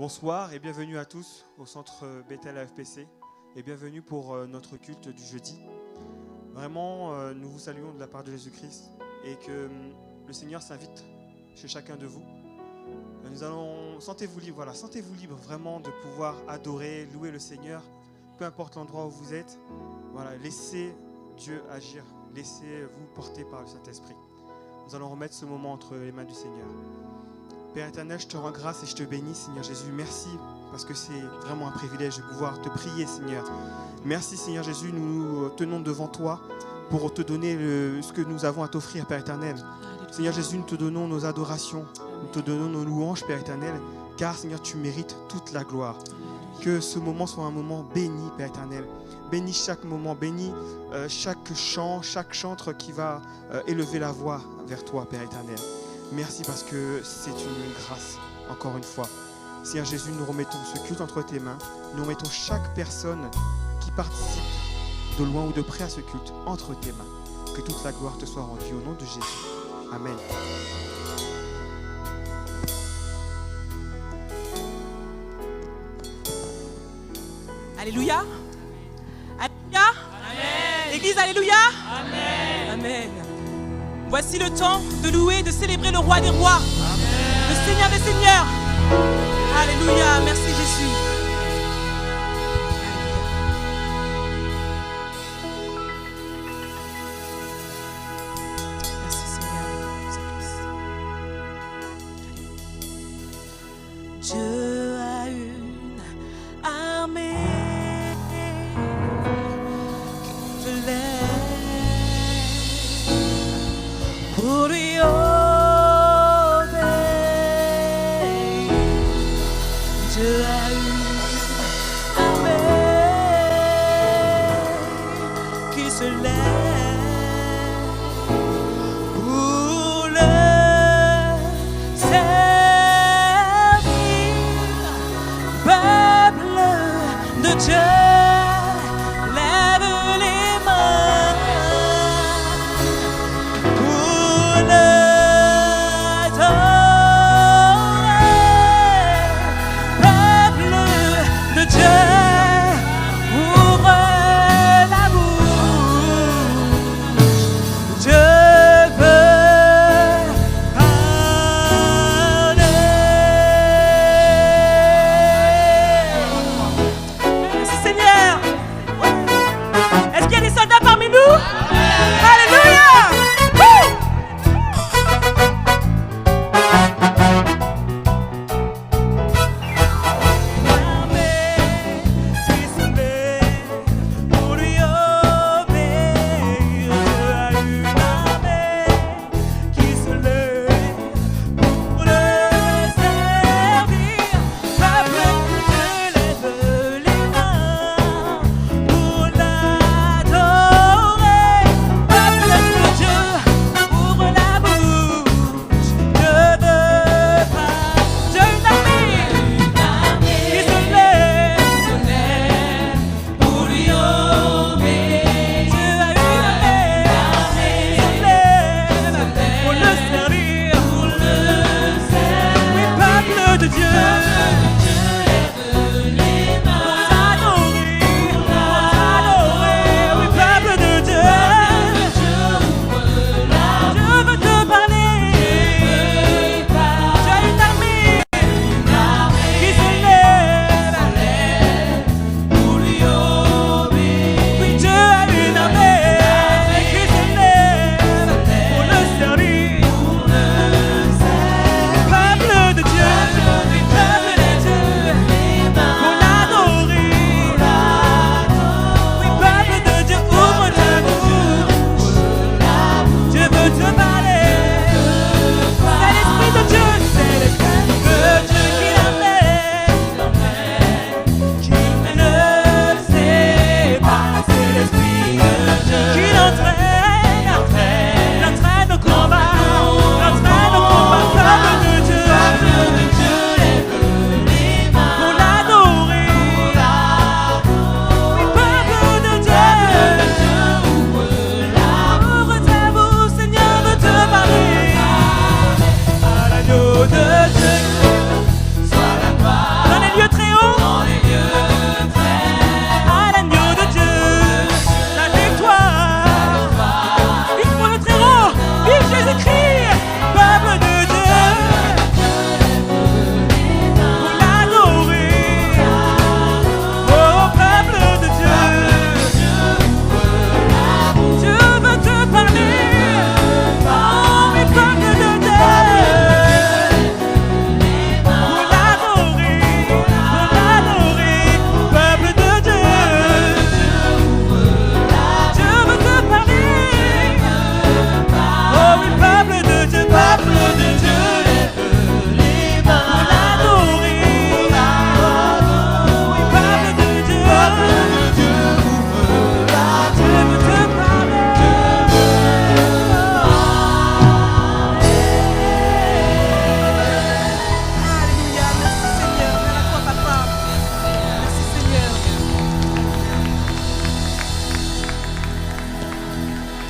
Bonsoir et bienvenue à tous au centre Bethel AFPC et bienvenue pour notre culte du jeudi. Vraiment, nous vous saluons de la part de Jésus-Christ et que le Seigneur s'invite chez chacun de vous. Sentez-vous libre, voilà, sentez-vous libre vraiment de pouvoir adorer, louer le Seigneur, peu importe l'endroit où vous êtes. Voilà, laissez Dieu agir, laissez-vous porter par le Saint-Esprit. Nous allons remettre ce moment entre les mains du Seigneur. Père éternel, je te rends grâce et je te bénis, Seigneur Jésus. Merci parce que c'est vraiment un privilège de pouvoir te prier, Seigneur. Merci, Seigneur Jésus. Nous nous tenons devant toi pour te donner ce que nous avons à t'offrir, Père éternel. Seigneur Jésus, nous te donnons nos adorations, nous te donnons nos louanges, Père éternel, car, Seigneur, tu mérites toute la gloire. Que ce moment soit un moment béni, Père éternel. Bénis chaque moment, bénis chaque chant, chaque chantre qui va élever la voix vers toi, Père éternel. Merci parce que c'est une grâce, encore une fois. Seigneur Jésus, nous remettons ce culte entre tes mains. Nous remettons chaque personne qui participe de loin ou de près à ce culte entre tes mains. Que toute la gloire te soit rendue au nom de Jésus. Amen. Alléluia. Alléluia. Amen. Église, alléluia. Amen. Amen. Voici le temps de louer, de célébrer le roi des rois, amen, le Seigneur des seigneurs. Alléluia. Merci Jésus. Merci Seigneur. Dieu a une armée qui lève pour lui obéir. Dieu a une armée qui se lève pour le servir. Peuple de Dieu, lève les mains pour le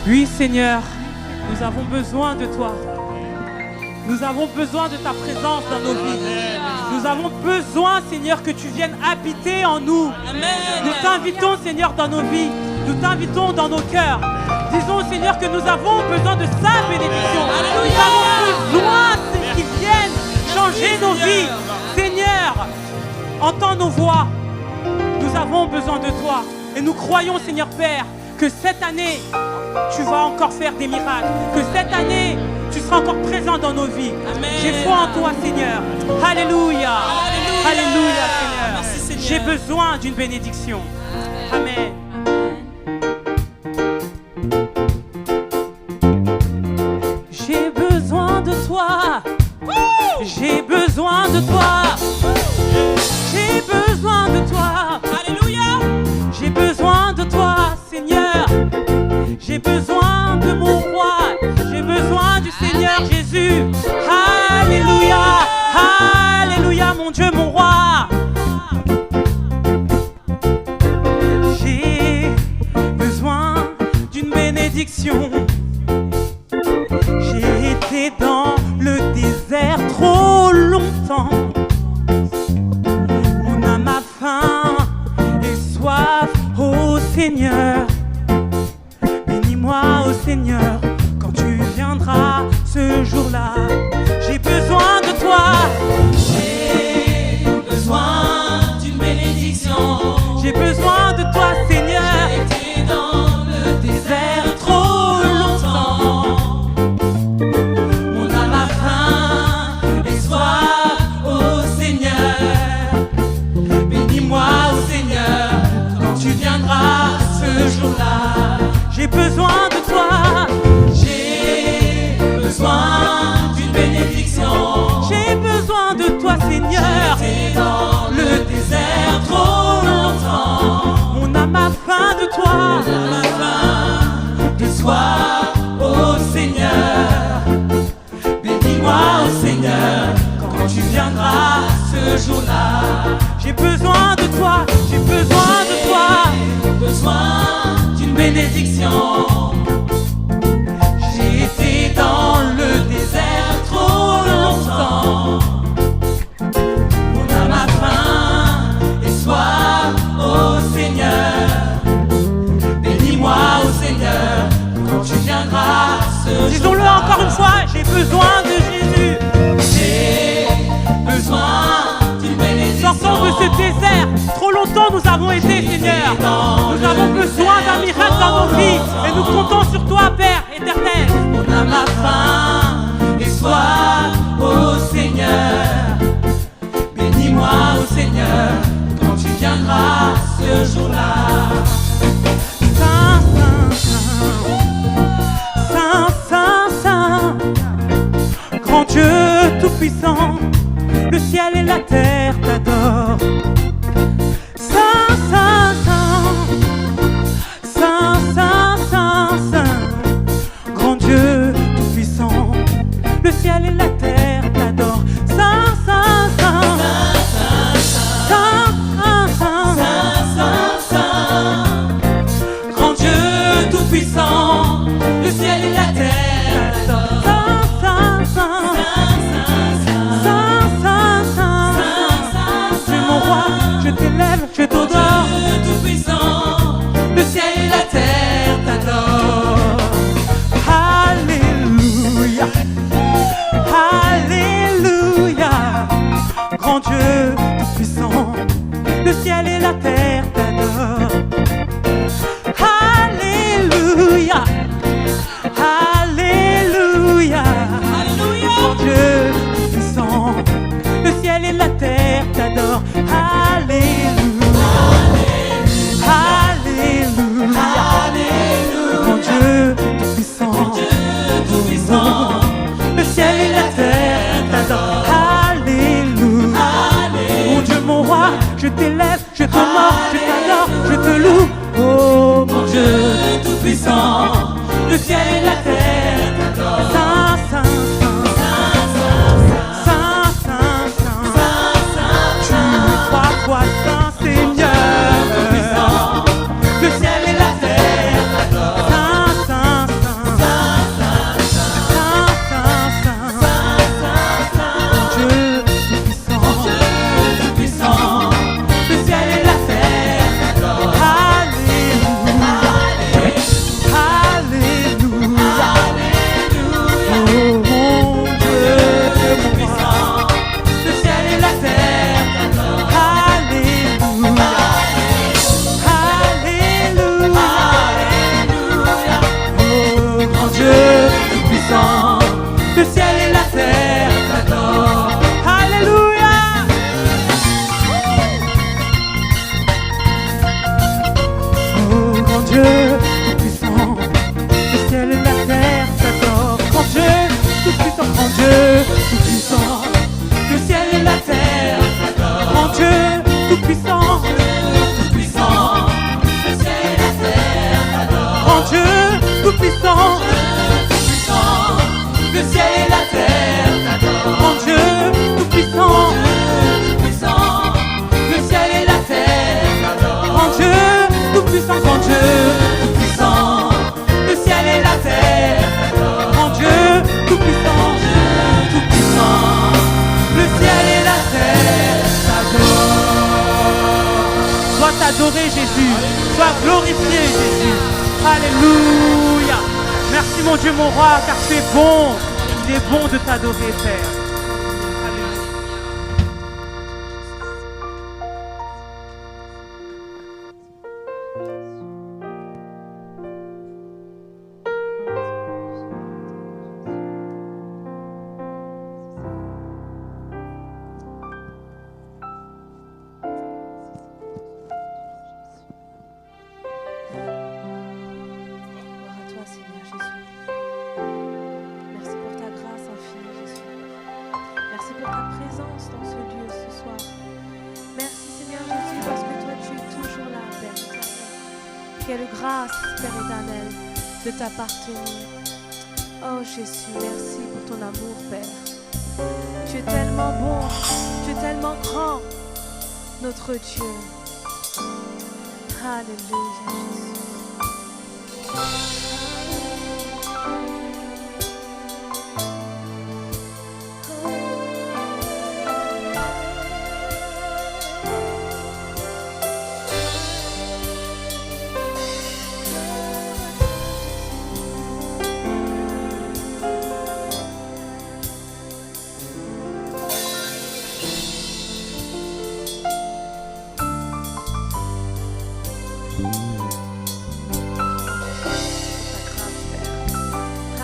Oui, Seigneur, nous avons besoin de toi. Nous avons besoin de ta présence dans nos vies. Nous avons besoin, Seigneur, que tu viennes habiter en nous. Nous t'invitons, Seigneur, dans nos vies. Nous t'invitons dans nos cœurs. Disons, Seigneur, que nous avons besoin de sa bénédiction. Nous avons besoin qu'il vienne changer nos vies. Seigneur, entends nos voix. Nous avons besoin de toi. Et nous croyons, Seigneur Père, que cette année, tu vas encore faire des miracles. Que cette année, tu seras encore présent dans nos vies. J'ai foi en toi, Seigneur. Alléluia. Alléluia, Seigneur. Merci, Seigneur. J'ai besoin d'une bénédiction. Amen. J'ai besoin de toi. J'ai besoin de toi. J'ai besoin de toi. Alléluia. J'ai besoin de toi, Seigneur. J'ai besoin de mon roi. J'ai besoin du Seigneur Jésus. Alléluia. Alléluia, mon Dieu, mon roi. J'ai besoin d'une bénédiction. J'ai été dans le désert trop longtemps. Mon âme a faim et soif, ô Seigneur. Bénis-moi, ô Seigneur, quand tu viendras ce jour-là. J'ai besoin de toi. J'ai besoin d'une bénédiction. J'ai besoin de toi, Seigneur. J'ai été dans le désert trop longtemps. Mon âme a faim et soif, ô Seigneur. Bénis-moi, ô Seigneur, quand tu viendras ce jour-là. J'ai besoin de toi. J'ai besoin d'une bénédiction. J'ai besoin de toi, Seigneur. J'étais dans le désert trop longtemps. Mon âme a faim de toi. Ma faim de soif, ô Seigneur. Bénis-moi, ô Seigneur, quand tu viendras ce jour-là. J'ai besoin de toi. J'ai besoin de toi. J'ai besoin d'une bénédiction. J'ai été dans le désert trop longtemps. Mon âme a faim et soif, ô Seigneur. Bénis-moi, ô Seigneur, quand tu viendras ce Disons-le jour-là. encore une fois. J'ai besoin de Jésus. J'ai besoin d'une bénédiction. Sortons de ce désert. Trop longtemps nous avons été, Seigneur. Nous avons besoin d'un miracle dans nos vies. Et nous comptons sur toi, Père éternel. Mon âme a faim et soif, ô Seigneur. Bénis-moi, ô Seigneur, quand tu viendras ce jour-là. Saint, Saint, Saint, Saint, Saint, grand Dieu tout-puissant, le ciel et la terre t'adorent. Saint, Saint, Saint, Saint, Saint, Saint, Saint, grand Dieu tout-puissant, le ciel et la terre t'adorent. Saint, Saint, Saint, Saint, Saint, Saint, Saint, grand Dieu tout-puissant, le ciel et la terre t'adorent. Saint, Saint, c'est mon roi, je t'élève, je t'adore. Dieu tout-puissant, le ciel et la terre t'adorent. Alléluia, Alléluia, grand Dieu tout-puissant, le ciel et la terre t'adorent. Alléluia, Grand Dieu tout-puissant, le ciel et la terre t'adorent. Grand Dieu tout-puissant, le ciel et la terre t'adorent. Sois t'adorer Jésus, sois glorifié Jésus. Alléluia. Merci mon Dieu, mon roi, car tu es bon. Il est bon de t'adorer, Père. Quelle grâce, Père éternel, de t'appartenir. Oh Jésus, merci pour ton amour, Père. Tu es tellement bon, tu es tellement grand, notre Dieu. Alléluia, Jésus.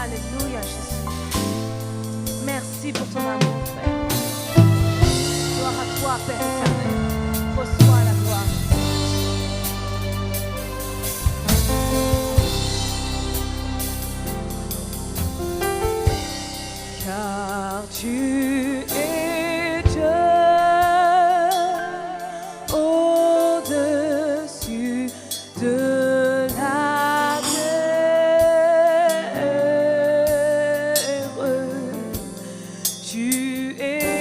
Alléluia, Jésus. Merci pour ton amour, Père. Gloire à toi, Père éternel. Reçois la gloire. Car tu es Dieu au-dessus de la terre. Tu établis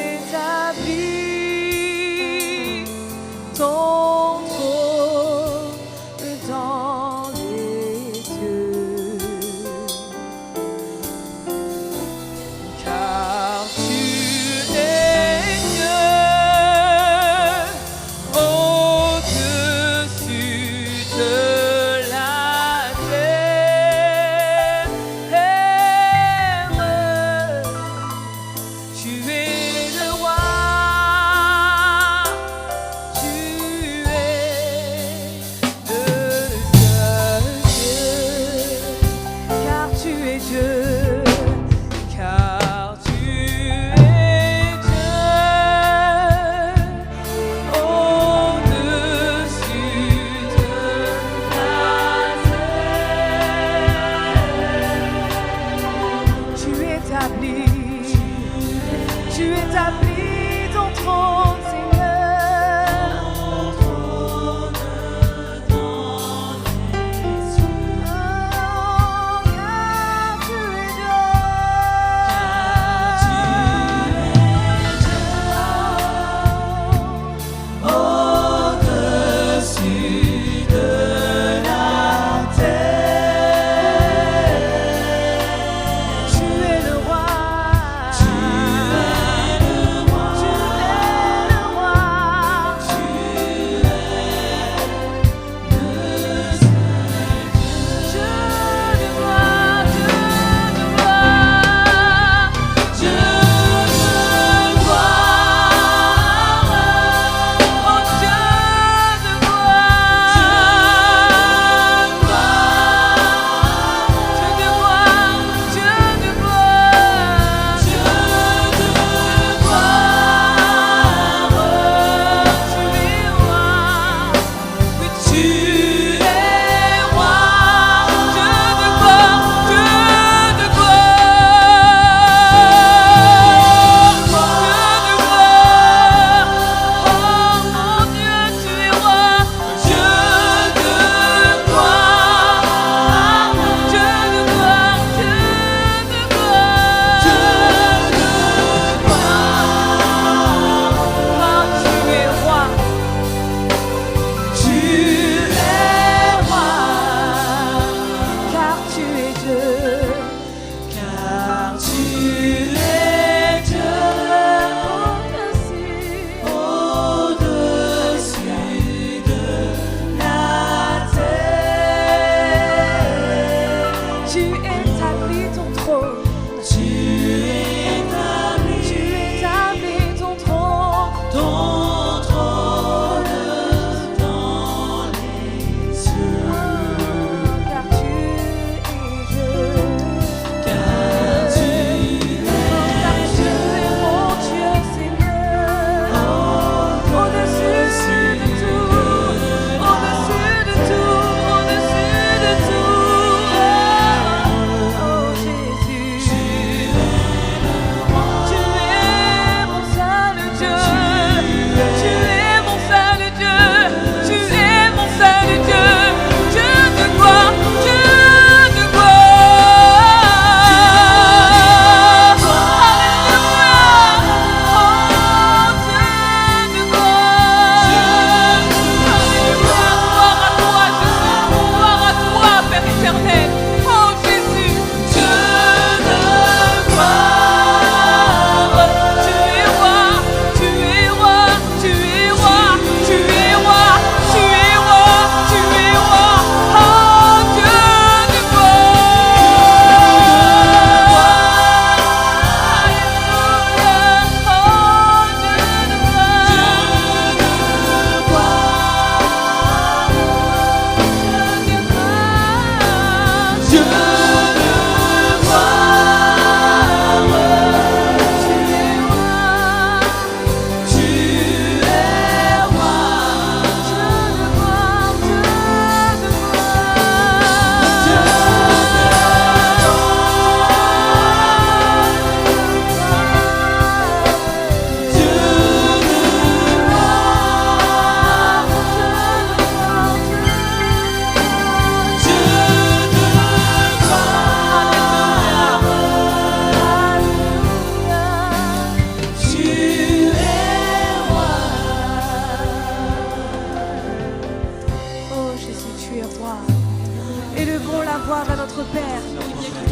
Élevons la voix vers notre Père.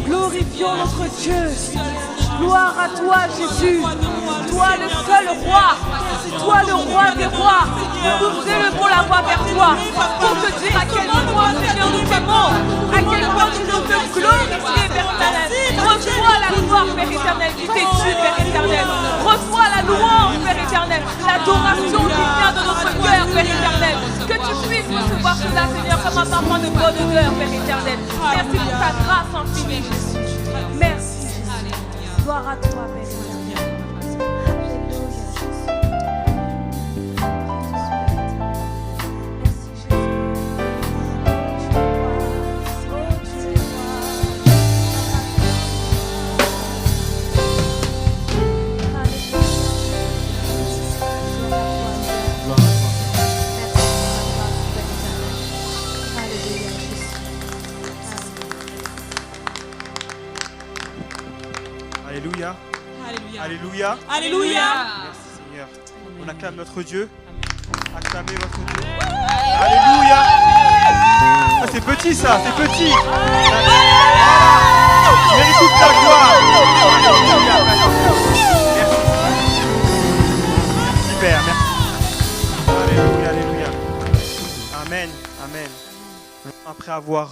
Glorifions notre Dieu. Gloire à toi, Jésus. Toi le seul roi. Toi le roi des rois. Nous élevons la voix vers toi pour te dire à quel point, Seigneur, nous t'aimons. À quel point tu nous veux glorifier, Père éternel. Reçois la gloire, Père éternel, qui t'est due, Père éternel. Reçois la louange, Père éternel. L'adoration qui vient de notre cœur, Père éternel. Que tu puisses recevoir cela, Seigneur, comme un parfum de bonne odeur, Père éternel. Merci pour ta grâce infinie, Jésus. Merci, Jésus. Gloire à toi, Père éternel. Alléluia. Alléluia. Alléluia. Alléluia. Merci Seigneur. On acclame notre Dieu. Acclamez votre Dieu. Alléluia. Ah, c'est petit ça, c'est petit. Mérite toute la gloire. Alléluia. Merci. Merci Père, merci. Alléluia, alléluia. Amen, amen. Après avoir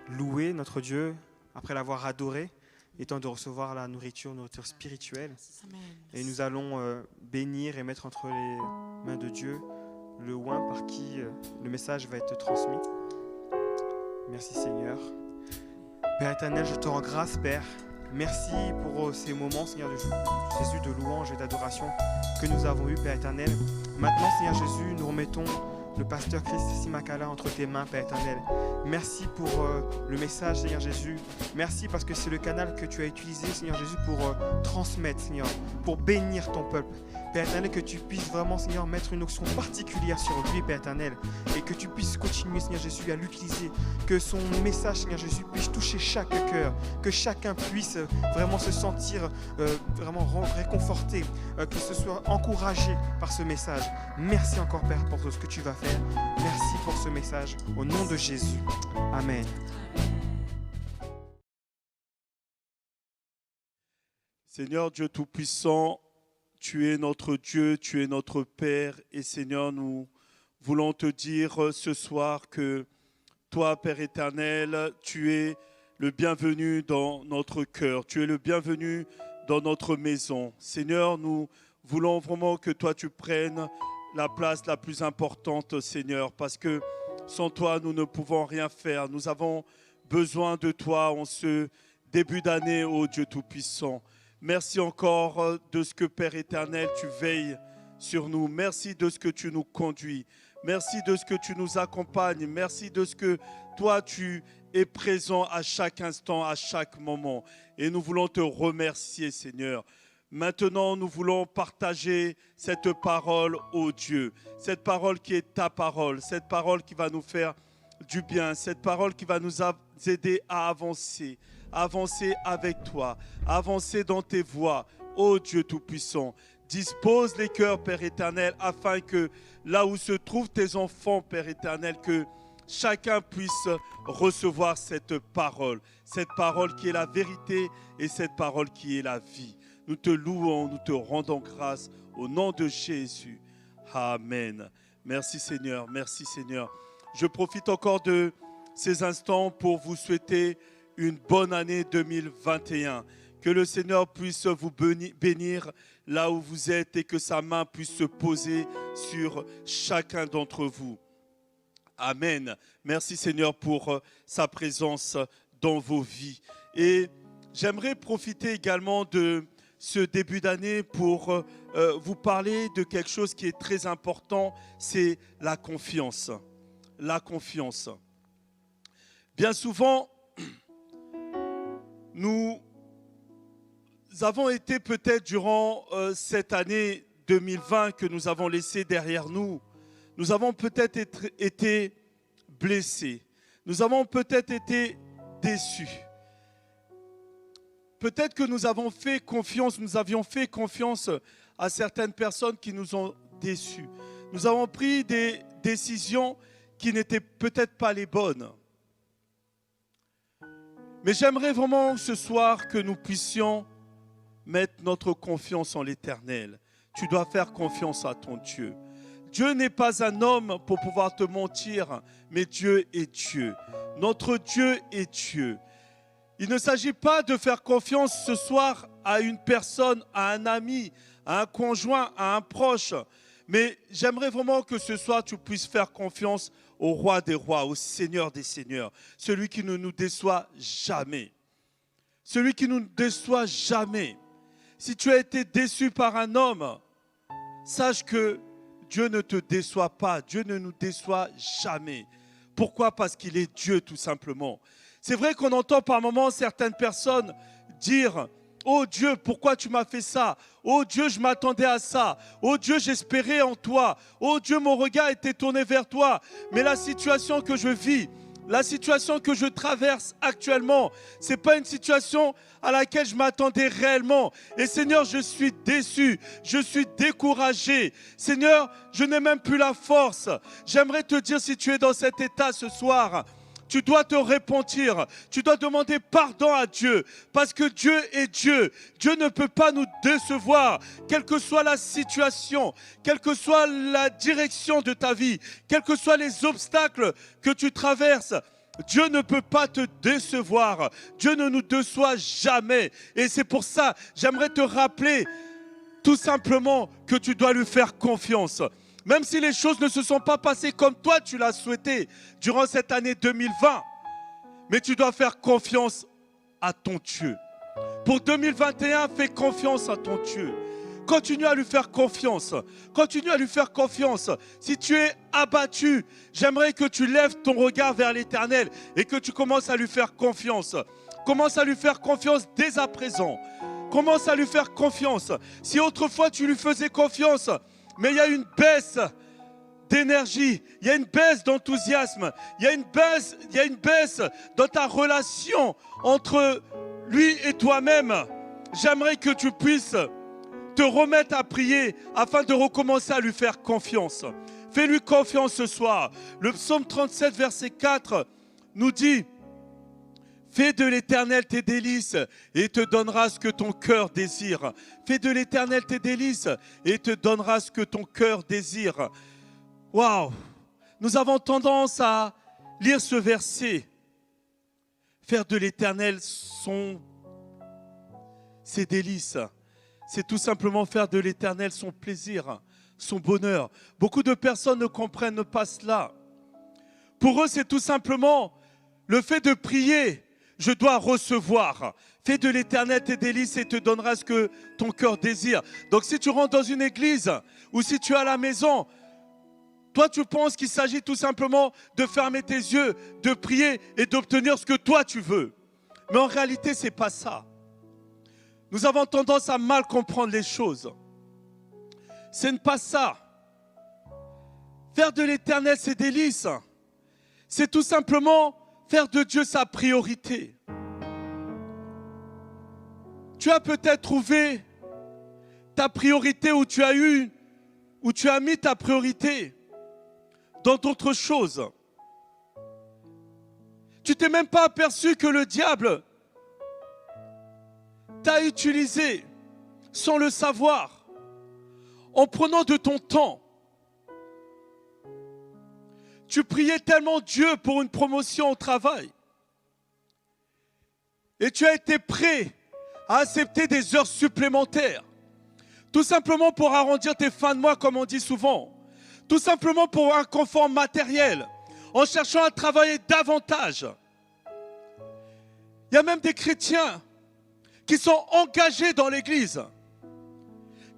loué notre Dieu, après l'avoir adoré, il est temps de recevoir la nourriture spirituelle. Et nous allons bénir et mettre entre les mains de Dieu le oint par qui le message va être transmis. Merci Seigneur. Père éternel, je te rends grâce, Père. Merci pour ces moments, Seigneur Jésus, de louange et d'adoration que nous avons eu, Père éternel. Maintenant, Seigneur Jésus, nous remettons le pasteur Christ Simakala entre tes mains, Père éternel. Merci pour le message, Seigneur Jésus. Merci parce que c'est le canal que tu as utilisé, Seigneur Jésus, pour transmettre, Seigneur, pour bénir ton peuple. Père éternel, que tu puisses vraiment, Seigneur, mettre une onction particulière sur lui, Père éternel, et que tu puisses continuer, Seigneur Jésus, à l'utiliser. Que son message, Seigneur Jésus, puisse toucher chaque cœur, que chacun puisse vraiment se sentir vraiment réconforté, qu'il se soit encouragé par ce message. Merci encore, Père, pour tout ce que tu vas faire. Merci pour ce message. Au nom de Jésus. Amen. Seigneur Dieu Tout-Puissant, tu es notre Dieu, tu es notre Père. Et Seigneur, nous voulons te dire ce soir que toi, Père éternel, tu es le bienvenu dans notre cœur. Tu es le bienvenu dans notre maison. Seigneur, nous voulons vraiment que toi, tu prennes la place la plus importante, Seigneur, parce que sans toi, nous ne pouvons rien faire. Nous avons besoin de toi en ce début d'année, ô Dieu Tout-Puissant. Merci encore de ce que, Père éternel, tu veilles sur nous. Merci de ce que tu nous conduis. Merci de ce que tu nous accompagnes. Merci de ce que toi, tu es présent à chaque instant, à chaque moment. Et nous voulons te remercier, Seigneur. Maintenant, nous voulons partager cette parole, ô Dieu. Cette parole qui est ta parole. Cette parole qui va nous faire du bien. Cette parole qui va nous aider à avancer. Avancer avec toi, avancer dans tes voies, ô Dieu Tout-Puissant. Dispose les cœurs, Père éternel, afin que là où se trouvent tes enfants, Père éternel, que chacun puisse recevoir cette parole qui est la vérité et cette parole qui est la vie. Nous te louons, nous te rendons grâce au nom de Jésus. Amen. Merci Seigneur, merci Seigneur. Je profite encore de ces instants pour vous souhaiter une bonne année 2021. Que le Seigneur puisse vous bénir là où vous êtes et que sa main puisse se poser sur chacun d'entre vous. Amen. Merci Seigneur pour sa présence dans vos vies. Et j'aimerais profiter également de ce début d'année pour vous parler de quelque chose qui est très important, c'est la confiance. La confiance. Bien souvent, nous avons été peut-être durant cette année 2020 que nous avons laissée derrière nous, nous avons peut-être été blessés, nous avons peut-être été déçus. Peut-être que nous avions fait confiance à certaines personnes qui nous ont déçus. Nous avons pris des décisions qui n'étaient peut-être pas les bonnes. Mais j'aimerais vraiment ce soir que nous puissions mettre notre confiance en l'Éternel. Tu dois faire confiance à ton Dieu. Dieu n'est pas un homme pour pouvoir te mentir, mais Dieu est Dieu. Notre Dieu est Dieu. Il ne s'agit pas de faire confiance ce soir à une personne, à un ami, à un conjoint, à un proche. Mais j'aimerais vraiment que ce soir, tu puisses faire confiance au roi des rois, au Seigneur des seigneurs, celui qui ne nous déçoit jamais. Celui qui ne nous déçoit jamais. Si tu as été déçu par un homme, sache que Dieu ne te déçoit pas. Dieu ne nous déçoit jamais. Pourquoi? Parce qu'il est Dieu, tout simplement. C'est vrai qu'on entend par moments certaines personnes dire « Oh Dieu, pourquoi tu m'as fait ça? Oh Dieu, je m'attendais à ça. Oh Dieu, j'espérais en toi. Oh Dieu, mon regard était tourné vers toi. » Mais la situation que je vis, la situation que je traverse actuellement, ce n'est pas une situation à laquelle je m'attendais réellement. Et Seigneur, je suis déçu, je suis découragé. Seigneur, je n'ai même plus la force. J'aimerais te dire, si tu es dans cet état ce soir, tu dois te repentir, tu dois demander pardon à Dieu, parce que Dieu est Dieu. Dieu ne peut pas nous décevoir, quelle que soit la situation, quelle que soit la direction de ta vie, quels que soient les obstacles que tu traverses. Dieu ne peut pas te décevoir. Dieu ne nous déçoit jamais. Et c'est pour ça, j'aimerais te rappeler tout simplement que tu dois lui faire confiance. Même si les choses ne se sont pas passées comme toi tu l'as souhaité durant cette année 2020, mais tu dois faire confiance à ton Dieu. Pour 2021, fais confiance à ton Dieu. Continue à lui faire confiance. Continue à lui faire confiance. Si tu es abattu, j'aimerais que tu lèves ton regard vers l'Éternel et que tu commences à lui faire confiance. Commence à lui faire confiance dès à présent. Commence à lui faire confiance. Si autrefois tu lui faisais confiance, mais il y a une baisse d'énergie, il y a une baisse d'enthousiasme, il y a une baisse dans ta relation entre lui et toi-même. J'aimerais que tu puisses te remettre à prier afin de recommencer à lui faire confiance. Fais-lui confiance ce soir. Le psaume 37, verset 4 nous dit: fais de l'Éternel tes délices et il te donnera ce que ton cœur désire. Fais de l'Éternel tes délices et il te donnera ce que ton cœur désire. Waouh! Nous avons tendance à lire ce verset. Faire de l'Éternel ses délices. C'est tout simplement faire de l'Éternel son plaisir, son bonheur. Beaucoup de personnes ne comprennent pas cela. Pour eux, c'est tout simplement le fait de prier. Je dois recevoir. Fais de l'Éternel tes délices et te donnera ce que ton cœur désire. Donc si tu rentres dans une église ou si tu es à la maison, toi tu penses qu'il s'agit tout simplement de fermer tes yeux, de prier et d'obtenir ce que toi tu veux. Mais en réalité, ce n'est pas ça. Nous avons tendance à mal comprendre les choses. Ce n'est pas ça. Faire de l'Éternel ses délices, c'est tout simplement faire de Dieu sa priorité. Tu as peut-être trouvé ta priorité où tu as mis ta priorité dans d'autres choses. Tu t'es même pas aperçu que le diable t'a utilisé sans le savoir, en prenant de ton temps. Tu priais tellement Dieu pour une promotion au travail. Et tu as été prêt à accepter des heures supplémentaires. Tout simplement pour arrondir tes fins de mois, comme on dit souvent. Tout simplement pour un confort matériel. En cherchant à travailler davantage. Il y a même des chrétiens qui sont engagés dans l'église.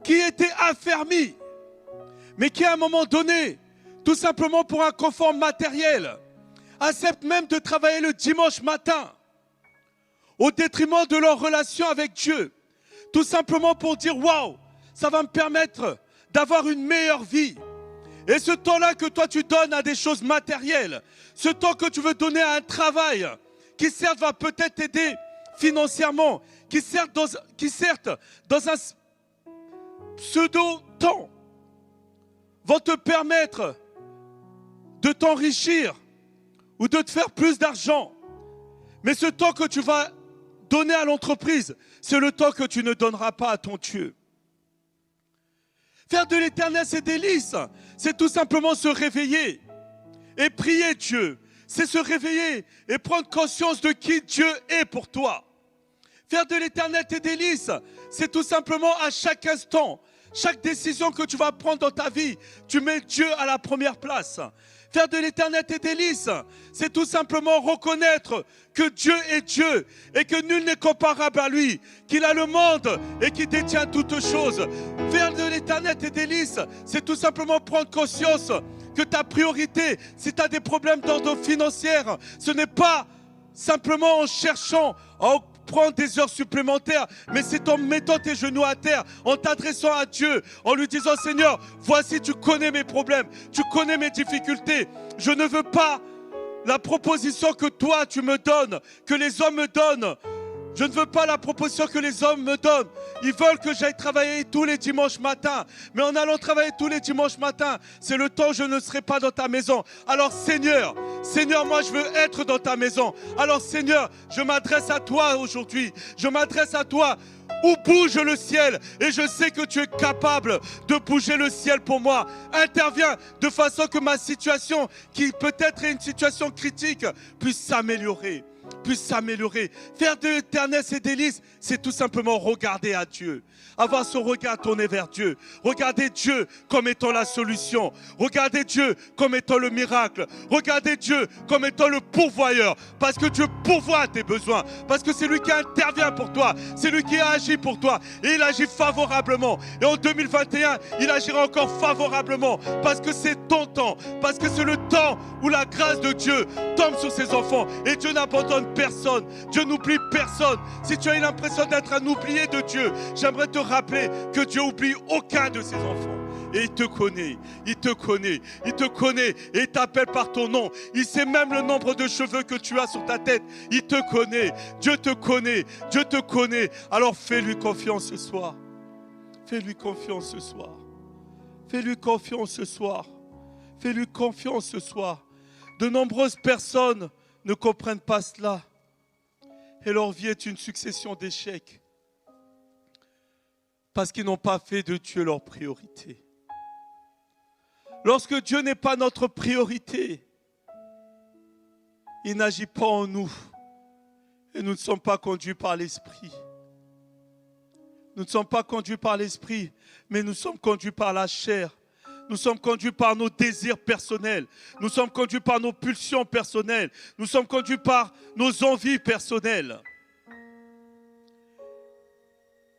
Qui étaient affermis. Mais qui à un moment donné, tout simplement pour un confort matériel, acceptent même de travailler le dimanche matin au détriment de leur relation avec Dieu. Tout simplement pour dire, waouh, ça va me permettre d'avoir une meilleure vie. Et ce temps-là que toi tu donnes à des choses matérielles, ce temps que tu veux donner à un travail qui certes va peut-être t'aider financièrement, qui certes dans un pseudo-temps vont te permettre de t'enrichir ou de te faire plus d'argent. Mais ce temps que tu vas donner à l'entreprise, c'est le temps que tu ne donneras pas à ton Dieu. Faire de l'éternel ses délices, c'est tout simplement se réveiller et prier Dieu. C'est se réveiller et prendre conscience de qui Dieu est pour toi. Faire de l'éternel tes délices, c'est tout simplement à chaque instant, chaque décision que tu vas prendre dans ta vie, tu mets Dieu à la première place. Faire de l'éternel tes délices, c'est tout simplement reconnaître que Dieu est Dieu et que nul n'est comparable à lui, qu'il a le monde et qu'il détient toutes choses. Faire de l'éternel tes délices, c'est tout simplement prendre conscience que ta priorité, si tu as des problèmes d'ordre financier, ce n'est pas simplement en cherchant à prendre des heures supplémentaires, mais c'est en mettant tes genoux à terre, en t'adressant à Dieu, en lui disant: Seigneur, voici, tu connais mes problèmes, tu connais mes difficultés. Je ne veux pas la proposition que toi tu me donnes, que les hommes me donnent. Je ne veux pas la proposition que les hommes me donnent. Ils veulent que j'aille travailler tous les dimanches matins. Mais en allant travailler tous les dimanches matins, c'est le temps où je ne serai pas dans ta maison. Alors Seigneur, moi je veux être dans ta maison. Alors Seigneur, je m'adresse à toi aujourd'hui. Je m'adresse à toi. Où bouge le ciel? Et je sais que tu es capable de bouger le ciel pour moi. Interviens de façon que ma situation, qui peut-être est une situation critique, puisse s'améliorer. Faire de l'éternel ses délices, c'est tout simplement regarder à Dieu. Avoir son regard tourné vers Dieu. Regarder Dieu comme étant la solution. Regarder Dieu comme étant le miracle. Regarder Dieu comme étant le pourvoyeur. Parce que Dieu pourvoit à tes besoins. Parce que c'est lui qui intervient pour toi. C'est lui qui agit pour toi. Et il agit favorablement. Et en 2021, il agira encore favorablement. Parce que c'est ton temps. Parce que c'est le temps où la grâce de Dieu tombe sur ses enfants. Et Dieu n'abandonne personne. Dieu n'oublie personne. Si tu as eu l'impression d'être un oublié de Dieu, j'aimerais te rappeler que Dieu n'oublie aucun de ses enfants. Et il te connaît, il te connaît et il t'appelle par ton nom. Il sait même le nombre de cheveux que tu as sur ta tête. Il te connaît, Dieu te connaît. Alors fais-lui confiance ce soir. Fais-lui confiance ce soir. Fais-lui confiance ce soir. Fais-lui confiance ce soir. De nombreuses personnes ne comprennent pas cela. Et leur vie est une succession d'échecs. Parce qu'ils n'ont pas fait de Dieu leur priorité. Lorsque Dieu n'est pas notre priorité, il n'agit pas en nous. Et nous ne sommes pas conduits par l'Esprit. Nous ne sommes pas conduits par l'Esprit, mais nous sommes conduits par la chair. Nous sommes conduits par nos désirs personnels. Nous sommes conduits par nos pulsions personnelles. Nous sommes conduits par nos envies personnelles.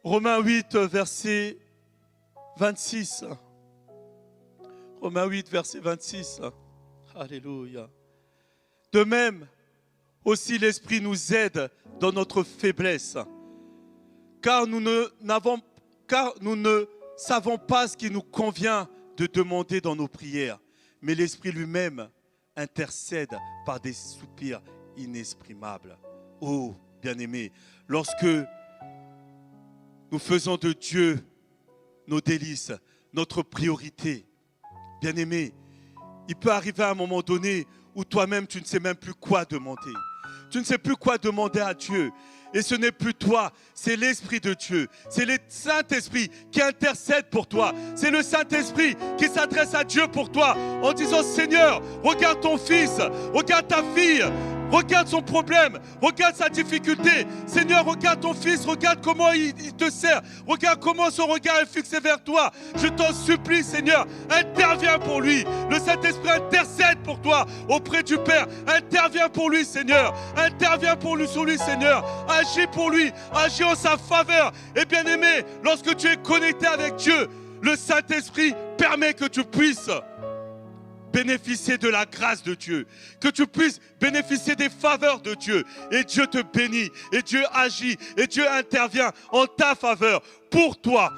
Romains 8, verset 26. Romains 8, verset 26. Alléluia. De même, aussi l'Esprit nous aide dans notre faiblesse. Car nous ne savons pas ce qui nous convient de demander dans nos prières. Mais l'Esprit lui-même intercède par des soupirs inexprimables. Oh, bien-aimés, lorsque nous faisons de Dieu nos délices, notre priorité. Bien-aimé, il peut arriver à un moment donné où toi-même tu ne sais même plus quoi demander. Tu ne sais plus quoi demander à Dieu. Et ce n'est plus toi, c'est l'Esprit de Dieu. C'est le Saint-Esprit qui intercède pour toi. C'est le Saint-Esprit qui s'adresse à Dieu pour toi en disant: Seigneur, regarde ton fils, regarde ta fille. Regarde son problème, regarde sa difficulté. Seigneur, regarde ton fils, regarde comment il te sert. Regarde comment son regard est fixé vers toi. Je t'en supplie, Seigneur, interviens pour lui. Le Saint-Esprit intercède pour toi auprès du Père. Interviens pour lui, Seigneur. Interviens pour lui, sur lui, Seigneur. Agis pour lui, agis en sa faveur. Et bien aimé, lorsque tu es connecté avec Dieu, le Saint-Esprit permet que tu puisses bénéficier de la grâce de Dieu, que tu puisses bénéficier des faveurs de Dieu. Et Dieu te bénit, et Dieu agit, et Dieu intervient en ta faveur, pour toi.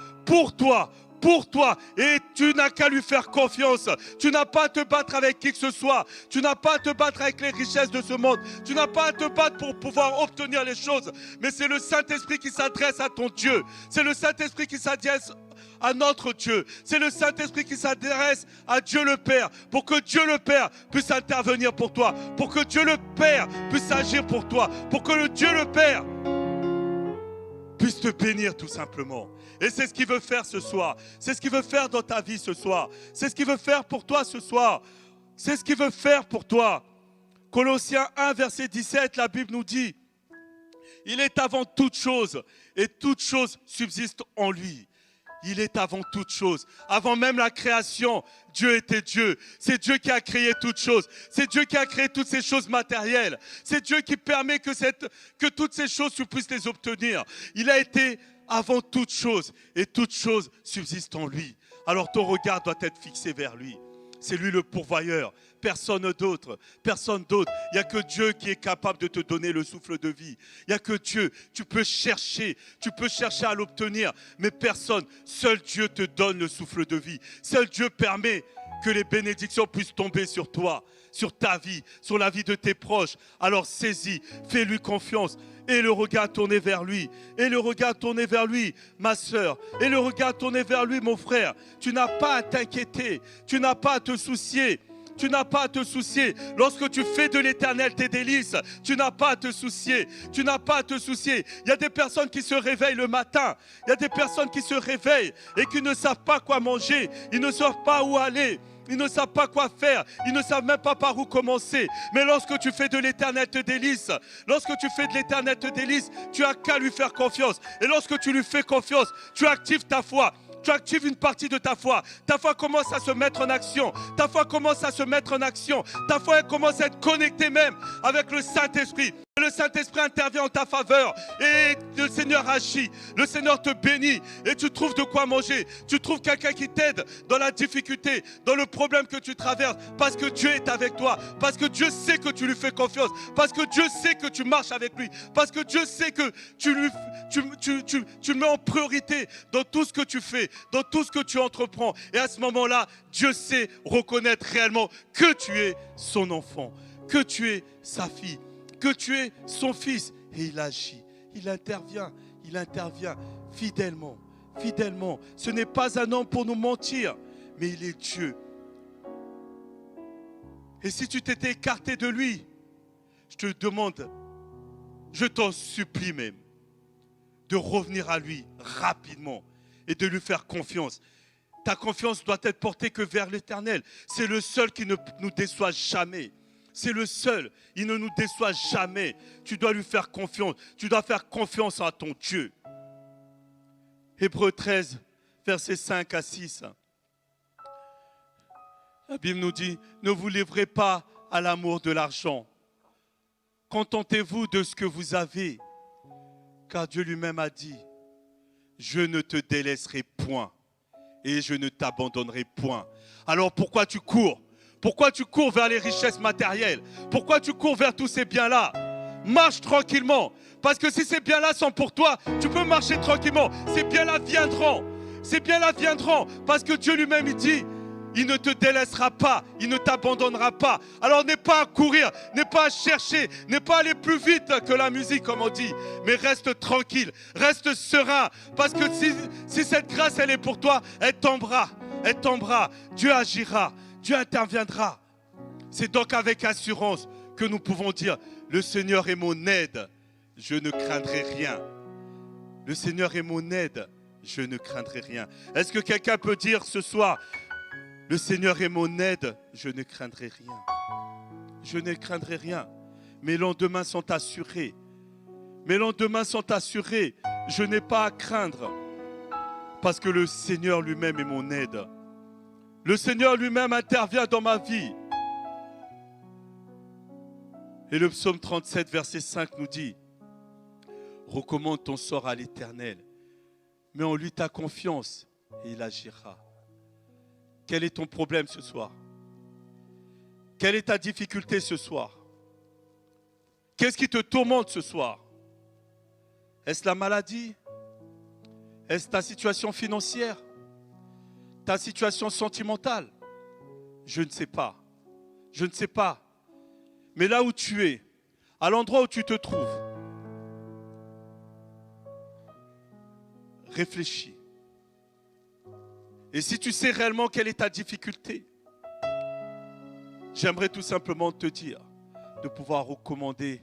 Et tu n'as qu'à lui faire confiance. Tu n'as pas à te battre avec qui que ce soit. Tu n'as pas à te battre avec les richesses de ce monde. Tu n'as pas à te battre pour pouvoir obtenir les choses. Mais c'est le Saint-Esprit qui s'adresse à ton Dieu. C'est le Saint-Esprit qui s'adresse à notre Dieu. C'est le Saint-Esprit qui s'adresse à Dieu le Père pour que Dieu le Père puisse intervenir pour toi, pour que Dieu le Père puisse agir pour toi, pour que le Dieu le Père puisse te bénir tout simplement. Et c'est ce qu'il veut faire ce soir. C'est ce qu'il veut faire dans ta vie ce soir. C'est ce qu'il veut faire pour toi ce soir. C'est ce qu'il veut faire pour toi. Colossiens 1, verset 17, la Bible nous dit: il est avant toute chose et toute chose subsiste en lui. Il est avant toute chose. Avant même la création, Dieu était Dieu. C'est Dieu qui a créé toutes choses. C'est Dieu qui a créé toutes ces choses matérielles. C'est Dieu qui permet que toutes ces choses, tu puisses les obtenir. Il a été avant toute chose et toute chose subsiste en lui. Alors ton regard doit être fixé vers lui. C'est lui le pourvoyeur. Personne d'autre. Personne d'autre. Il n'y a que Dieu qui est capable de te donner le souffle de vie. Il n'y a que Dieu. Tu peux chercher à l'obtenir, mais personne. Seul Dieu te donne le souffle de vie. Seul Dieu permet que les bénédictions puissent tomber sur toi, sur ta vie, sur la vie de tes proches. Alors saisis, fais-lui confiance. Et le regard tourné vers lui. Et le regard tourné vers lui, ma sœur. Et le regard tourné vers lui, mon frère. Tu n'as pas à t'inquiéter. Tu n'as pas à te soucier. Tu n'as pas à te soucier. Lorsque tu fais de l'Éternel tes délices, tu n'as pas à te soucier. Tu n'as pas à te soucier. Il y a des personnes qui se réveillent le matin. Il y a des personnes qui se réveillent et qui ne savent pas quoi manger. Ils ne savent pas où aller. Ils ne savent pas quoi faire. Ils ne savent même pas par où commencer. Mais lorsque tu fais de l'Éternel tes délices, tu as qu'à lui faire confiance. Et lorsque tu lui fais confiance, tu actives ta foi. Tu actives une partie de ta foi. Ta foi commence à se mettre en action. Ta foi commence à se mettre en action. Ta foi commence à être connectée même avec le Saint-Esprit. Le Saint-Esprit intervient en ta faveur et le Seigneur agit. Le Seigneur te bénit et tu trouves de quoi manger. Tu trouves quelqu'un qui t'aide dans la difficulté, dans le problème que tu traverses, parce que Dieu est avec toi, parce que Dieu sait que tu lui fais confiance, parce que Dieu sait que tu marches avec lui, parce que Dieu sait que tu le mets en priorité dans tout ce que tu fais, dans tout ce que tu entreprends. Et à ce moment-là, Dieu sait reconnaître réellement que tu es son enfant, que tu es sa fille, que tu es son fils. Et il agit, il intervient fidèlement. Ce n'est pas un homme pour nous mentir, mais il est Dieu. Et si tu t'étais écarté de lui, je te demande, je t'en supplie même, de revenir à lui rapidement et de lui faire confiance. Ta confiance doit être portée que vers l'Éternel. C'est le seul qui ne nous déçoit jamais. C'est le seul, il ne nous déçoit jamais. Tu dois lui faire confiance. Tu dois faire confiance à ton Dieu. Hébreux 13, versets 5 à 6. La Bible nous dit, ne vous livrez pas à l'amour de l'argent. Contentez-vous de ce que vous avez. Car Dieu lui-même a dit, je ne te délaisserai point et je ne t'abandonnerai point. Alors pourquoi tu cours ? Pourquoi tu cours vers les richesses matérielles? Pourquoi tu cours vers tous ces biens-là? Marche tranquillement. Parce que si ces biens-là sont pour toi, tu peux marcher tranquillement. Ces biens-là viendront. Ces biens-là viendront. Parce que Dieu lui-même, il dit, il ne te délaissera pas. Il ne t'abandonnera pas. Alors n'aie pas à courir, n'aie pas à chercher, n'aie pas à aller plus vite que la musique, comme on dit. Mais reste tranquille, reste serein. Parce que si cette grâce, elle est pour toi, elle tombera. Elle tombera. Dieu agira. Dieu interviendra. C'est donc avec assurance que nous pouvons dire, le Seigneur est mon aide, je ne craindrai rien. Le Seigneur est mon aide, je ne craindrai rien. Est-ce que quelqu'un peut dire ce soir, le Seigneur est mon aide, je ne craindrai rien. Je ne craindrai rien. Mes lendemains sont assurés. Mes lendemains sont assurés. Je n'ai pas à craindre parce que le Seigneur lui-même est mon aide. Le Seigneur lui-même intervient dans ma vie. Et le psaume 37, verset 5 nous dit, recommande ton sort à l'Éternel, mets en lui ta confiance et il agira. Quel est ton problème ce soir? Quelle est ta difficulté ce soir? Qu'est-ce qui te tourmente ce soir? Est-ce la maladie? Est-ce ta situation financière? Ta situation sentimentale? Je ne sais pas. Je ne sais pas. Mais là où tu es, à l'endroit où tu te trouves, réfléchis. Et si tu sais réellement quelle est ta difficulté, j'aimerais tout simplement te dire de pouvoir recommander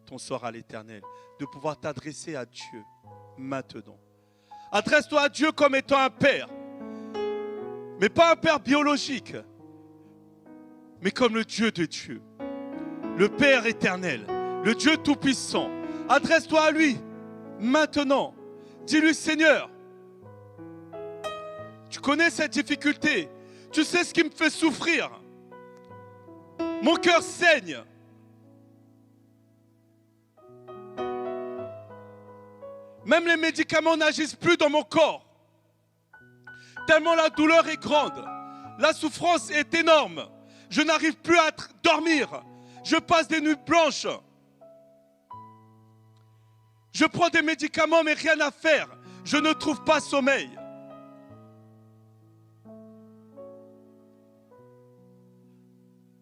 ton sort à l'Éternel, de pouvoir t'adresser à Dieu maintenant. Adresse-toi à Dieu comme étant un père, mais pas un père biologique, mais comme le Dieu de Dieu, le Père éternel, le Dieu tout-puissant. Adresse-toi à lui maintenant. Dis-lui, Seigneur, tu connais cette difficulté, tu sais ce qui me fait souffrir. Mon cœur saigne. Même les médicaments n'agissent plus dans mon corps. Tellement la douleur est grande. La souffrance est énorme. Je n'arrive plus à dormir. Je passe des nuits blanches. Je prends des médicaments mais rien à faire. Je ne trouve pas sommeil.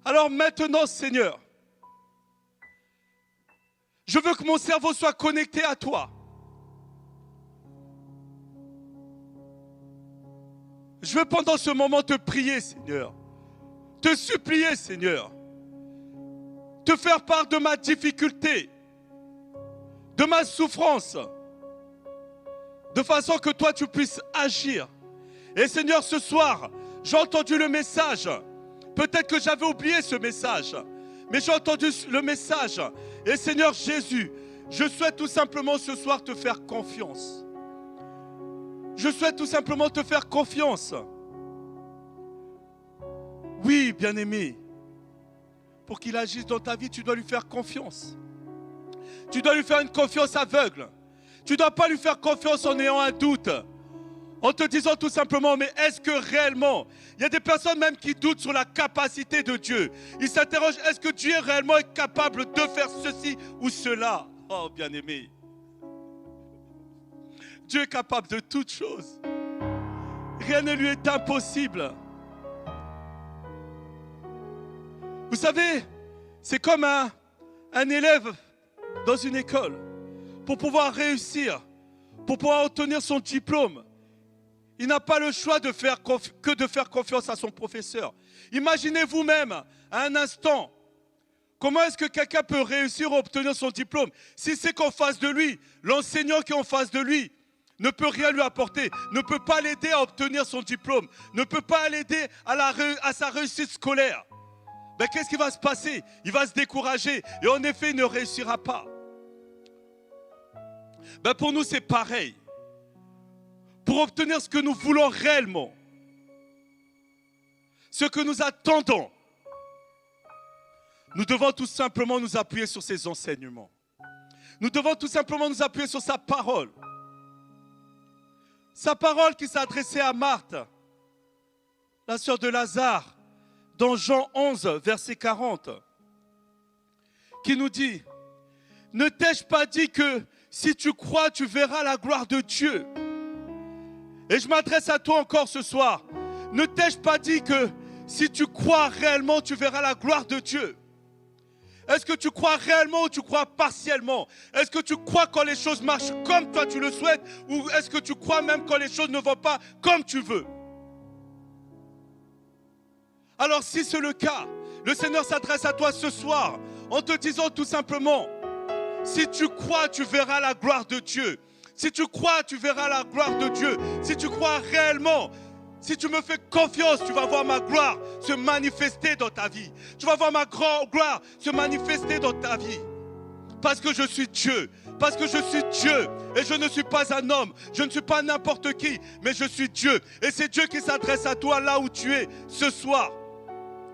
Alors maintenant, Seigneur, je veux que mon cerveau soit connecté à toi. Je veux pendant ce moment te prier, Seigneur, te supplier, Seigneur, te faire part de ma difficulté, de ma souffrance, de façon que toi tu puisses agir. Et Seigneur, ce soir, j'ai entendu le message. Peut-être que j'avais oublié ce message, mais j'ai entendu le message. Et Seigneur Jésus, je souhaite tout simplement ce soir te faire confiance. Je souhaite tout simplement te faire confiance. Oui, bien-aimé, pour qu'il agisse dans ta vie, tu dois lui faire confiance. Tu dois lui faire une confiance aveugle. Tu ne dois pas lui faire confiance en ayant un doute. En te disant tout simplement, mais est-ce que réellement, il y a des personnes même qui doutent sur la capacité de Dieu. Ils s'interrogent, est-ce que Dieu est réellement capable de faire ceci ou cela? Oh, bien-aimé, Dieu est capable de toutes choses. Rien ne lui est impossible. Vous savez, c'est comme un élève dans une école. Pour pouvoir réussir, pour pouvoir obtenir son diplôme, il n'a pas le choix de faire confiance à son professeur. Imaginez vous-même, à un instant, comment est-ce que quelqu'un peut réussir à obtenir son diplôme si c'est qu'en face de lui, l'enseignant qui est en face de lui ne peut rien lui apporter, ne peut pas l'aider à obtenir son diplôme, ne peut pas l'aider à sa réussite scolaire. Ben, qu'est-ce qui va se passer? Il va se décourager et en effet, il ne réussira pas. Ben, pour nous, c'est pareil. Pour obtenir ce que nous voulons réellement, ce que nous attendons, nous devons tout simplement nous appuyer sur ses enseignements. Nous devons tout simplement nous appuyer sur sa parole. Sa parole qui s'adressait à Marthe, la sœur de Lazare, dans Jean 11, verset 40, qui nous dit, « Ne t'ai-je pas dit que si tu crois, tu verras la gloire de Dieu ?» Et je m'adresse à toi encore ce soir. Ne t'ai-je pas dit que si tu crois réellement, tu verras la gloire de Dieu? Est-ce que tu crois réellement ou tu crois partiellement? Est-ce que tu crois quand les choses marchent comme toi tu le souhaites? Ou est-ce que tu crois même quand les choses ne vont pas comme tu veux? Alors si c'est le cas, le Seigneur s'adresse à toi ce soir en te disant tout simplement, si tu crois, tu verras la gloire de Dieu. Si tu crois, tu verras la gloire de Dieu. Si tu crois réellement, si tu me fais confiance, tu vas voir ma gloire se manifester dans ta vie. Tu vas voir ma grande gloire se manifester dans ta vie. Parce que je suis Dieu. Parce que je suis Dieu. Et je ne suis pas un homme. Je ne suis pas n'importe qui. Mais je suis Dieu. Et c'est Dieu qui s'adresse à toi là où tu es ce soir.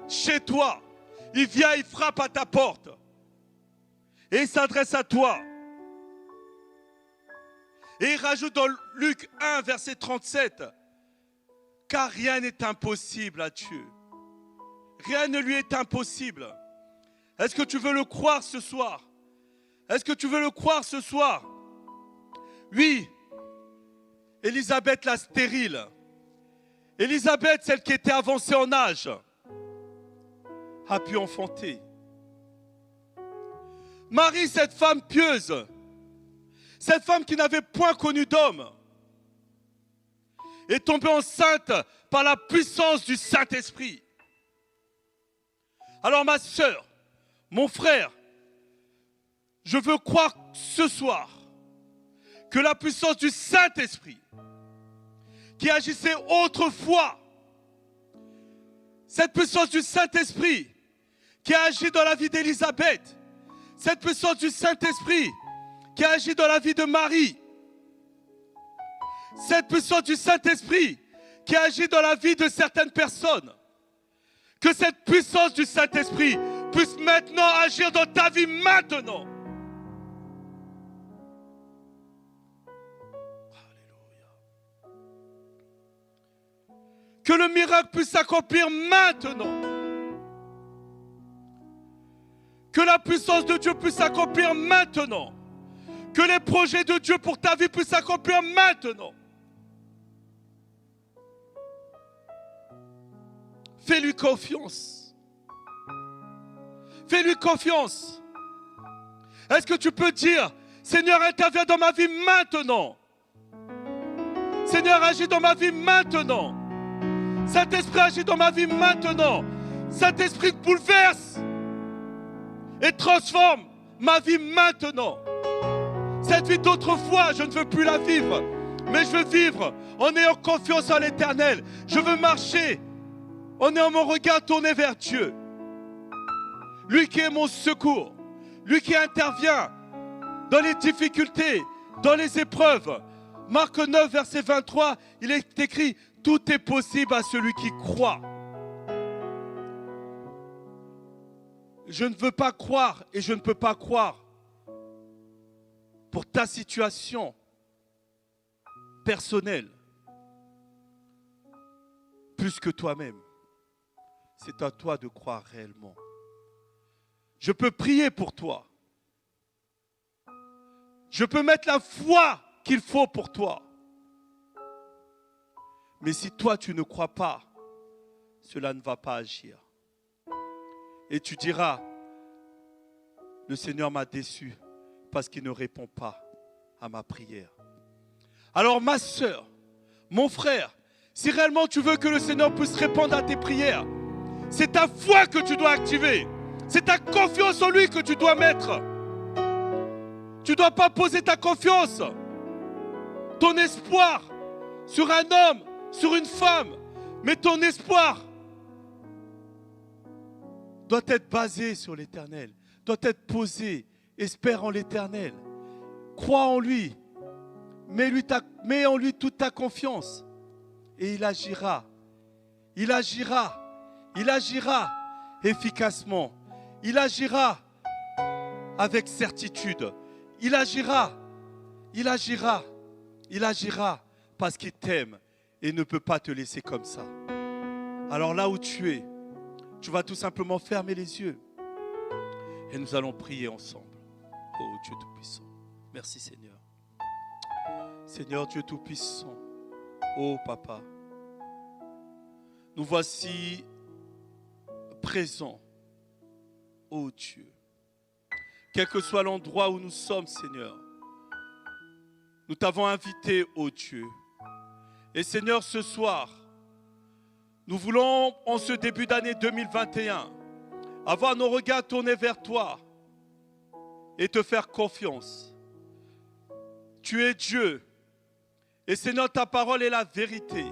Chez toi. Il vient, il frappe à ta porte. Et il s'adresse à toi. Et il rajoute dans Luc 1, verset 37, « Car rien n'est impossible à Dieu. » Rien ne lui est impossible. Est-ce que tu veux le croire ce soir? Est-ce que tu veux le croire ce soir? Oui, Élisabeth la stérile. Élisabeth, celle qui était avancée en âge, a pu enfanter. Marie, cette femme pieuse, cette femme qui n'avait point connu d'homme, est tombée enceinte par la puissance du Saint-Esprit. Alors ma sœur, mon frère, je veux croire ce soir que la puissance du Saint-Esprit qui agissait autrefois, cette puissance du Saint-Esprit qui a agi dans la vie d'Élisabeth, cette puissance du Saint-Esprit qui a agi dans la vie de Marie, cette puissance du Saint-Esprit qui a agi dans la vie de certaines personnes, que cette puissance du Saint-Esprit puisse maintenant agir dans ta vie maintenant. Que le miracle puisse s'accomplir maintenant. Que la puissance de Dieu puisse s'accomplir maintenant. Que les projets de Dieu pour ta vie puissent s'accomplir maintenant. Fais-lui confiance. Fais-lui confiance. Est-ce que tu peux dire, Seigneur, interviens dans ma vie maintenant. Seigneur, agis dans ma vie maintenant. Saint-Esprit, agis dans ma vie maintenant. Saint-Esprit, bouleverse et transforme ma vie maintenant. Cette vie d'autrefois, je ne veux plus la vivre, mais je veux vivre en ayant confiance en l'Éternel. Je veux marcher en ayant mon regard tourné vers Dieu. Lui qui est mon secours, lui qui intervient dans les difficultés, dans les épreuves. Marc 9, verset 23, il est écrit « Tout est possible à celui qui croit ». Je ne veux pas croire et je ne peux pas croire pour ta situation personnelle plus que toi-même. C'est à toi de croire réellement. Je peux prier pour toi. Je peux mettre la foi qu'il faut pour toi. Mais si toi tu ne crois pas, cela ne va pas agir. Et tu diras, le Seigneur m'a déçu parce qu'il ne répond pas à ma prière. Alors ma sœur, mon frère, si réellement tu veux que le Seigneur puisse répondre à tes prières, c'est ta foi que tu dois activer. C'est ta confiance en lui que tu dois mettre. Tu ne dois pas poser ta confiance, ton espoir sur un homme, sur une femme, mais ton espoir doit être basé sur l'Éternel, doit être posé, espère en l'Éternel, crois en lui, mets en lui toute ta confiance et il agira efficacement, il agira avec certitude, il agira parce qu'il t'aime et ne peut pas te laisser comme ça. Alors là où tu es, tu vas tout simplement fermer les yeux et nous allons prier ensemble. Oh Dieu Tout-Puissant, merci Seigneur. Seigneur Dieu Tout-Puissant, oh Papa, nous voici présents, oh Dieu. Quel que soit l'endroit où nous sommes, Seigneur, nous t'avons invité, oh Dieu. Et Seigneur, ce soir, nous voulons, en ce début d'année 2021, avoir nos regards tournés vers toi et te faire confiance. Tu es Dieu. Et Seigneur, ta parole est la vérité.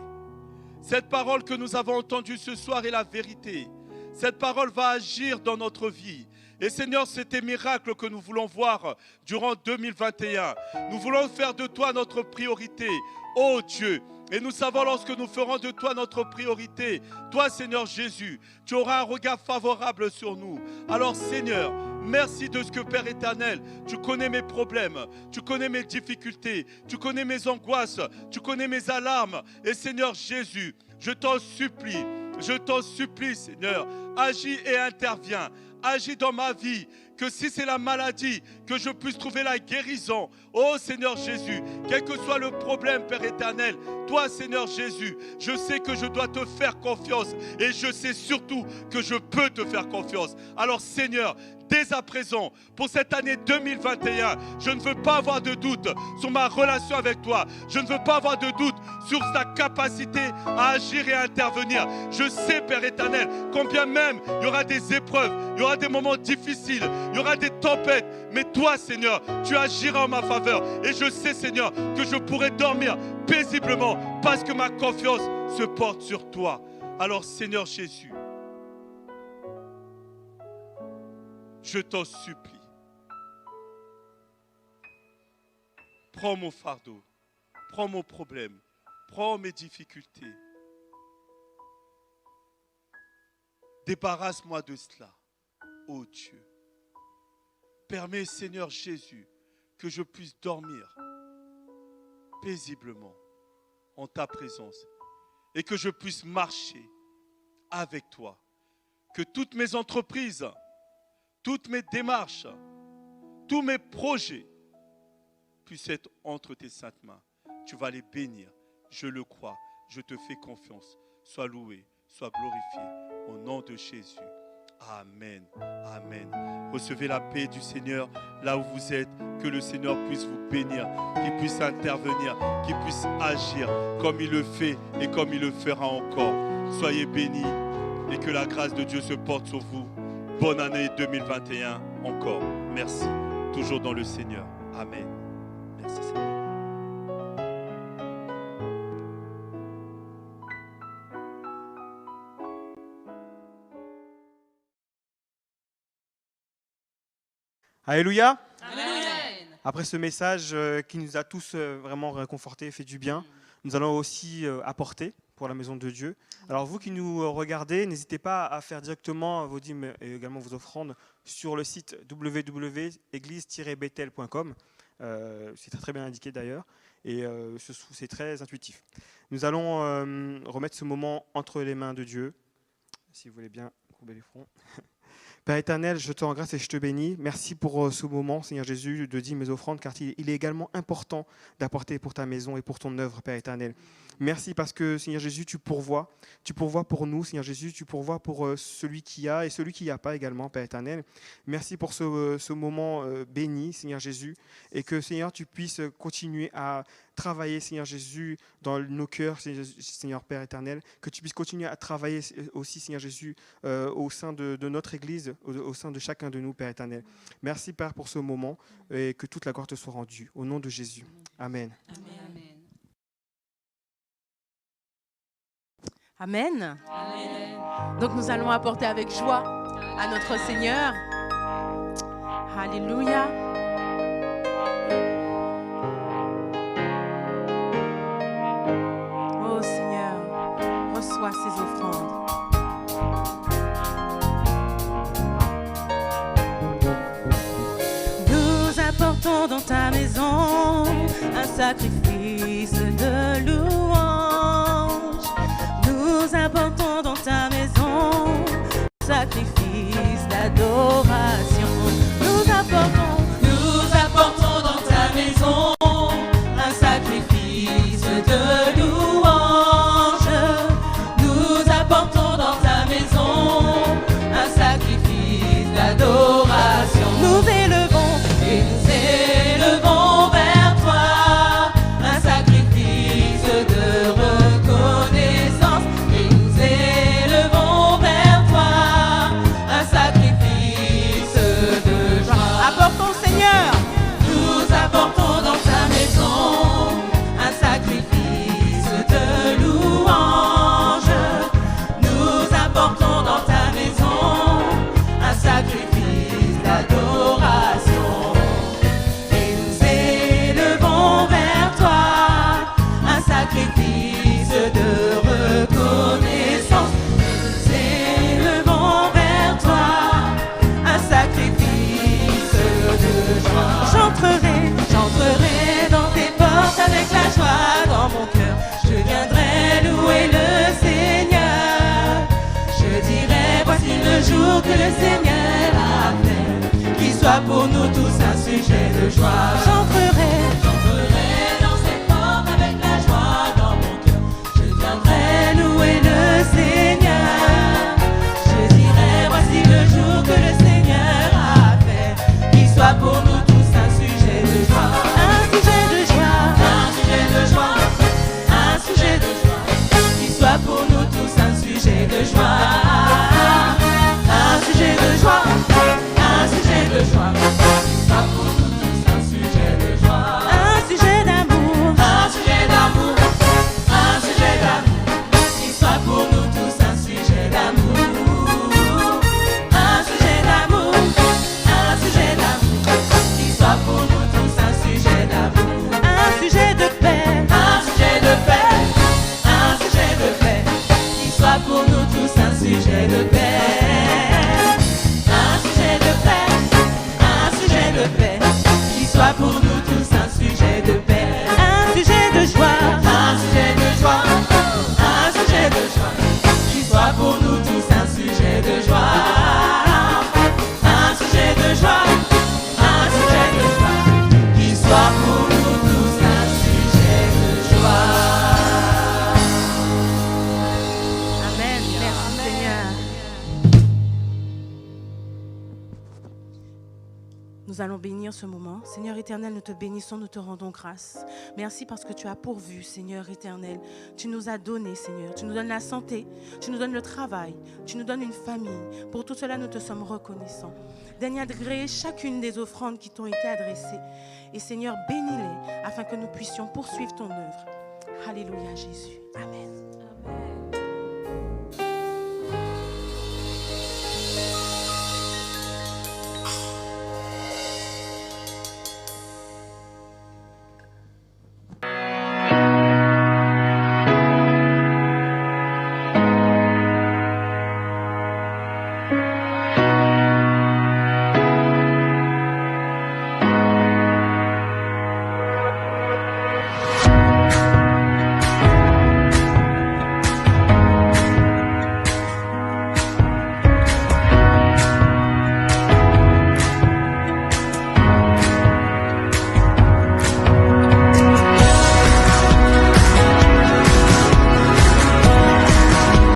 Cette parole que nous avons entendue ce soir est la vérité. Cette parole va agir dans notre vie. Et Seigneur, c'est tes miracles que nous voulons voir durant 2021. Nous voulons faire de toi notre priorité, ô Dieu. Et nous savons lorsque nous ferons de toi notre priorité, toi Seigneur Jésus, tu auras un regard favorable sur nous. Alors Seigneur, merci de ce que Père éternel, tu connais mes problèmes, tu connais mes difficultés, tu connais mes angoisses, tu connais mes alarmes. Et Seigneur Jésus, je t'en supplie Seigneur, agis et interviens. Agis dans ma vie, que si c'est la maladie, que je puisse trouver la guérison. Oh Seigneur Jésus, quel que soit le problème, Père éternel, toi Seigneur Jésus, je sais que je dois te faire confiance et je sais surtout que je peux te faire confiance. Alors Seigneur, dès à présent, pour cette année 2021, je ne veux pas avoir de doute sur ma relation avec toi. Je ne veux pas avoir de doute sur ta capacité à agir et à intervenir. Je sais, Père éternel, combien même il y aura des épreuves, il y aura des moments difficiles, il y aura des tempêtes. Mais toi, Seigneur, tu agiras en ma faveur. Et je sais, Seigneur, que je pourrai dormir paisiblement parce que ma confiance se porte sur toi. Alors, Seigneur Jésus, je t'en supplie, prends mon fardeau, prends mon problème, prends mes difficultés. Débarrasse-moi de cela, ô Dieu. Permets, Seigneur Jésus, que je puisse dormir paisiblement en ta présence et que je puisse marcher avec toi. Que toutes mes entreprises, toutes mes démarches, tous mes projets puissent être entre tes saintes mains. Tu vas les bénir, je le crois, je te fais confiance. Sois loué, sois glorifié, au nom de Jésus. Amen, amen. Recevez la paix du Seigneur là où vous êtes, que le Seigneur puisse vous bénir, qu'il puisse intervenir, qu'il puisse agir comme il le fait et comme il le fera encore. Soyez bénis et que la grâce de Dieu se porte sur vous. Bonne année 2021 encore. Merci. Toujours dans le Seigneur. Amen. Merci Seigneur. Alléluia. Amen. Après ce message qui nous a tous vraiment réconfortés, fait du bien, nous allons aussi apporter pour la maison de Dieu. Alors vous qui nous regardez, n'hésitez pas à faire directement vos dîmes et également vos offrandes sur le site www.église-bethel.com. C'est très bien indiqué d'ailleurs et c'est très intuitif. Nous allons remettre ce moment entre les mains de Dieu. Si vous voulez bien courber les fronts. Père éternel, je te rends grâce et je te bénis. Merci pour ce moment, Seigneur Jésus, de dîmes et offrandes, car il est également important d'apporter pour ta maison et pour ton œuvre, Père éternel. Merci parce que, Seigneur Jésus, tu pourvois pour nous, Seigneur Jésus, tu pourvois pour celui qui a et celui qui n'y a pas également, Père éternel. Merci pour ce moment béni, Seigneur Jésus, et que, Seigneur, tu puisses continuer à travailler, Seigneur Jésus, dans nos cœurs, Seigneur Père éternel, que tu puisses continuer à travailler aussi, Seigneur Jésus, au sein de notre Église, au sein de chacun de nous, Père éternel. Merci, Père, pour ce moment, et que toute la gloire te soit rendue. Au nom de Jésus. Amen. Amen. Amen. Donc nous allons apporter avec joie à notre Seigneur. Alléluia. Oh Seigneur, reçois ces offrandes. Nous apportons dans ta maison un sacrifice de louange. Nous apportons dans ta maison un sacrifice d'adoration. Nous apportons dans ta maison un sacrifice de louange. Nous apportons dans ta maison un sacrifice d'adoration. Nous élevons et nous élevons vers toi un sacrifice de reconnaissance. Et nous élevons vers toi un sacrifice de joie. Apportons, Seigneur. Nous apportons dans ta maison un sacrifice de louange. Nous apportons dans ta maison un sacrifice d'adoration. Et nous élevons vers toi un sacrifice de reconnaissance. Nous élevons vers toi un sacrifice de joie. J'entrerai dans tes portes avec la joie dans mon cœur. Je viendrai louer le Seigneur. Je dirai, voici le jour que le Seigneur a fait. Qu'il pour nous tous un sujet de joie. J'entrerai Dans cette porte avec la joie dans mon cœur. Je viendrai louer le Seigneur. Je dirai, voici le jour que le Seigneur a fait. Qu'il soit pour nous tous un sujet de joie. un sujet de joie. Un sujet de joie. Un sujet de joie. Qu'il soit pour nous tous un sujet de joie. Un sujet de joie. Un sujet de joie. Qu'il soit pour nous tous un sujet de joie. Un sujet d'amour. Un sujet d'amour, un sujet d'amour, qu'il soit pour nous tous un sujet d'amour. Un sujet d'amour, un sujet d'amour, qu'il soit pour nous tous un sujet d'amour. Un sujet de paix. Un sujet de paix, un sujet de paix, qu'il soit pour nous tous un sujet de paix. Un sujet de paix, un sujet de paix, qu'il soit pour nous tous un sujet de paix. Un sujet de joie. Un sujet de joie, un sujet de joie, qu'il soit pour nous tous un sujet de joie. Un sujet de joie, un sujet de joie, qu'il soit pour nous tous un sujet de joie. Amen. Merci Seigneur. Nous allons bénir ce moment. Seigneur éternel, nous te bénissons, nous te rendons grâce. Merci parce que tu as pourvu, Seigneur éternel. Tu nous as donné, Seigneur. Tu nous donnes la santé, tu nous donnes le travail, tu nous donnes une famille. Pour tout cela, nous te sommes reconnaissants. Daigne agréer chacune des offrandes qui t'ont été adressées. Et Seigneur, bénis-les afin que nous puissions poursuivre ton œuvre. Alléluia, Jésus. Amen. Amen.